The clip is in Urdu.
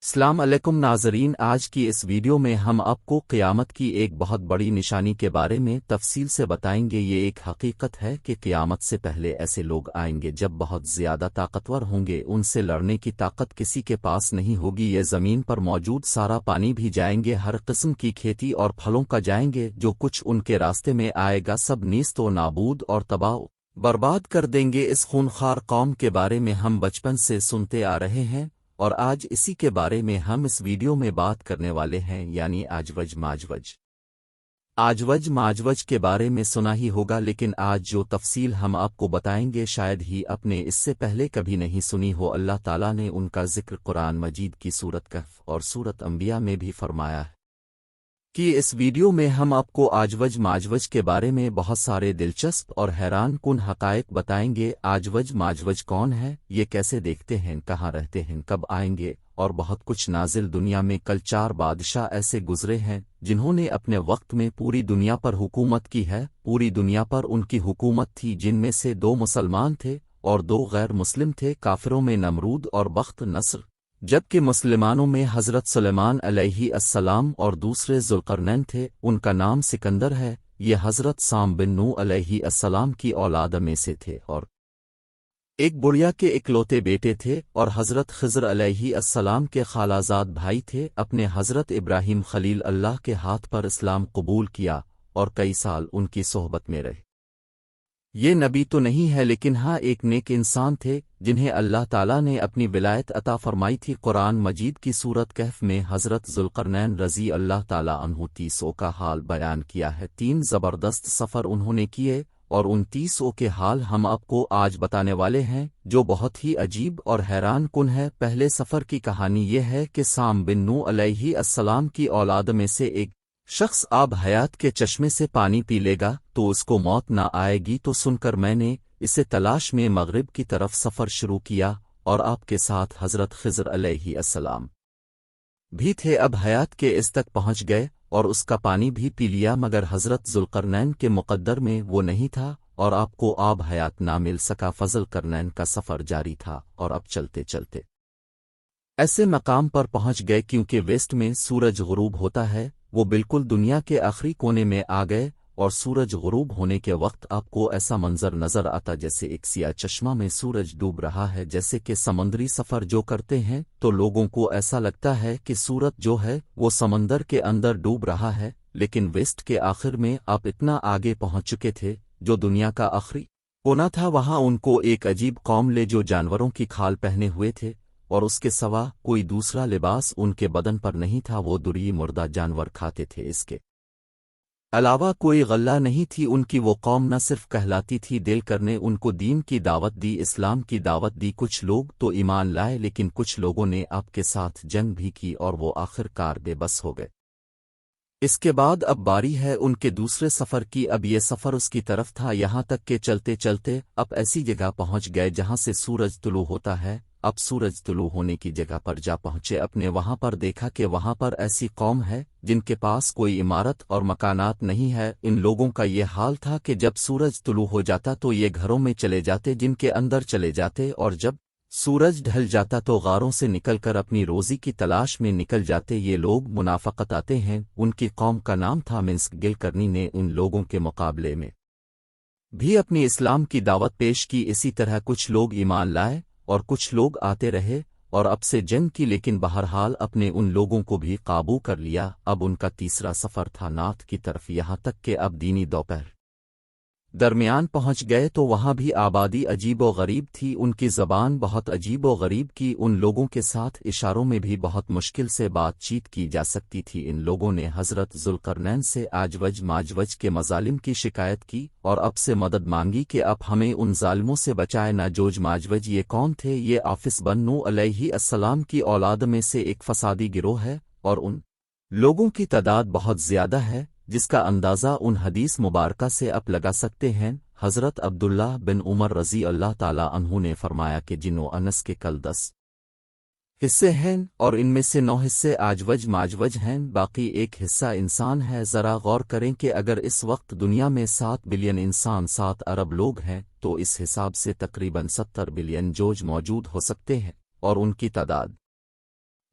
السلام علیکم ناظرین، آج کی اس ویڈیو میں ہم آپ کو قیامت کی ایک بہت بڑی نشانی کے بارے میں تفصیل سے بتائیں گے۔ یہ ایک حقیقت ہے کہ قیامت سے پہلے ایسے لوگ آئیں گے جب بہت زیادہ طاقتور ہوں گے، ان سے لڑنے کی طاقت کسی کے پاس نہیں ہوگی۔ یہ زمین پر موجود سارا پانی بھی جائیں گے، ہر قسم کی کھیتی اور پھلوں کا جائیں گے، جو کچھ ان کے راستے میں آئے گا سب نیست و نابود اور تباہ برباد کر دیں گے۔ اس خونخوار قوم کے بارے میں ہم بچپن سے سنتے آ رہے ہیں، اور آج اسی کے بارے میں ہم اس ویڈیو میں بات کرنے والے ہیں، یعنی آجوج ماجوج۔ آجوج ماجوج کے بارے میں سنا ہی ہوگا، لیکن آج جو تفصیل ہم آپ کو بتائیں گے شاید ہی اپنے اس سے پہلے کبھی نہیں سنی ہو۔ اللہ تعالیٰ نے ان کا ذکر قرآن مجید کی سورت کہف اور سورت انبیاء میں بھی فرمایا ہے کہ اس ویڈیو میں ہم آپ کو آجوج ماجوج کے بارے میں بہت سارے دلچسپ اور حیران کن حقائق بتائیں گے۔ آجوج ماجوج کون ہے، یہ کیسے دیکھتے ہیں، کہاں رہتے ہیں، کب آئیں گے، اور بہت کچھ نازل دنیا میں کل 4 بادشاہ ایسے گزرے ہیں جنہوں نے اپنے وقت میں پوری دنیا پر حکومت کی ہے۔ پوری دنیا پر ان کی حکومت تھی، جن میں سے 2 مسلمان تھے اور 2 غیر مسلم تھے۔ کافروں میں نمرود اور بخت نصر، جبکہ مسلمانوں میں حضرت سلیمان علیہ السلام اور دوسرے ذوالقرنین تھے، ان کا نام سکندر ہے۔ یہ حضرت سام بن نوح علیہ السلام کی اولاد میں سے تھے اور ایک بڑیا کے اکلوتے بیٹے تھے، اور حضرت خضر علیہ السلام کے خالازاد بھائی تھے۔ اپنے حضرت ابراہیم خلیل اللہ کے ہاتھ پر اسلام قبول کیا اور کئی سال ان کی صحبت میں رہے۔ یہ نبی تو نہیں ہے، لیکن ہاں ایک نیک انسان تھے جنہیں اللہ تعالیٰ نے اپنی ولایت عطا فرمائی تھی۔ قرآن مجید کی سورت کہف میں حضرت ذوالقرنین رضی اللہ تعالیٰ عنہ 30 کا حال بیان کیا ہے۔ 3 زبردست سفر انہوں نے کیے، اور ان 30 کے حال ہم آپ کو آج بتانے والے ہیں، جو بہت ہی عجیب اور حیران کن ہے۔ پہلے سفر کی کہانی یہ ہے کہ سام بن نوح علیہ السلام کی اولاد میں سے ایک شخص آب حیات کے چشمے سے پانی پی لے گا تو اس کو موت نہ آئے گی، تو سن کر میں نے اسے تلاش میں مغرب کی طرف سفر شروع کیا، اور آپ کے ساتھ حضرت خضر علیہ السلام بھی تھے۔ اب حیات کے اس تک پہنچ گئے اور اس کا پانی بھی پی لیا، مگر حضرت ذوالقرنین کے مقدر میں وہ نہیں تھا، اور آپ کو آب حیات نہ مل سکا۔ فضل کرنین کا سفر جاری تھا، اور اب چلتے چلتے ایسے مقام پر پہنچ گئے کیونکہ ویسٹ میں سورج غروب ہوتا ہے، وہ بالکل دنیا کے آخری کونے میں آ گئے، اور سورج غروب ہونے کے وقت آپ کو ایسا منظر نظر آتا جیسے ایک سیاہ چشمہ میں سورج ڈوب رہا ہے۔ جیسے کہ سمندری سفر جو کرتے ہیں تو لوگوں کو ایسا لگتا ہے کہ سورج جو ہے وہ سمندر کے اندر ڈوب رہا ہے، لیکن ویسٹ کے آخر میں آپ اتنا آگے پہنچ چکے تھے، جو دنیا کا آخری کونا تھا، وہاں ان کو ایک عجیب قوم لے جو جانوروں کی کھال پہنے ہوئے تھے، اور اس کے سوا کوئی دوسرا لباس ان کے بدن پر نہیں تھا۔ وہ دری مردہ جانور کھاتے تھے، اس کے علاوہ کوئی غلہ نہیں تھی۔ ان کی وہ قوم نہ صرف کہلاتی تھی دل کرنے ان کو دین کی دعوت دی، اسلام کی دعوت دی۔ کچھ لوگ تو ایمان لائے، لیکن کچھ لوگوں نے آپ کے ساتھ جنگ بھی کی، اور وہ آخر کار بے بس ہو گئے۔ اس کے بعد اب باری ہے ان کے دوسرے سفر کی۔ اب یہ سفر اس کی طرف تھا، یہاں تک کہ چلتے چلتے اب ایسی جگہ پہنچ گئے جہاں سے سورج طلوع ہوتا ہے۔ اب سورج طلوع ہونے کی جگہ پر جا پہنچے، اپنے وہاں پر دیکھا کہ وہاں پر ایسی قوم ہے جن کے پاس کوئی عمارت اور مکانات نہیں ہے۔ ان لوگوں کا یہ حال تھا کہ جب سورج طلوع ہو جاتا تو یہ گھروں میں چلے جاتے، جن کے اندر چلے جاتے، اور جب سورج ڈھل جاتا تو غاروں سے نکل کر اپنی روزی کی تلاش میں نکل جاتے۔ یہ لوگ منافقت آتے ہیں۔ ان کی قوم کا نام تھا منسک۔ گل کرنی نے ان لوگوں کے مقابلے میں بھی اپنی اسلام کی دعوت پیش کی۔ اسی طرح کچھ لوگ ایمان لائے اور کچھ لوگ آتے رہے اور اب سے جنگ کی، لیکن بہرحال اپنے ان لوگوں کو بھی قابو کر لیا۔ اب ان کا تیسرا سفر تھا نارتھ کی طرف، یہاں تک کہ اب دینی دوپہر درمیان پہنچ گئے تو وہاں بھی آبادی عجیب و غریب تھی، ان کی زبان بہت عجیب و غریب کی، ان لوگوں کے ساتھ اشاروں میں بھی بہت مشکل سے بات چیت کی جا سکتی تھی۔ ان لوگوں نے حضرت ذوالقرنین سے آجوج ماجوج کے مظالم کی شکایت کی اور اب سے مدد مانگی کہ اب ہمیں ان ظالموں سے بچائے۔ ناجوج ماجوج یہ کون تھے؟ یہ آفس بن نوح علیہ السلام کی اولاد میں سے ایک فسادی گروہ ہے، اور ان لوگوں کی تعداد بہت زیادہ ہے، جس کا اندازہ ان حدیث مبارکہ سے آپ لگا سکتے ہیں۔ حضرت عبداللہ بن عمر رضی اللہ تعالیٰ عنہ نے فرمایا کہ جن و انس کے کل 10 حصے ہیں، اور ان میں سے 9 حصے آجوج ماجوج ہیں، باقی ایک حصہ انسان ہے۔ ذرا غور کریں کہ اگر اس وقت دنیا میں 7 بلین انسان 7 ارب لوگ ہیں تو اس حساب سے تقریباً 70 بلین جوج موجود ہو سکتے ہیں، اور ان کی تعداد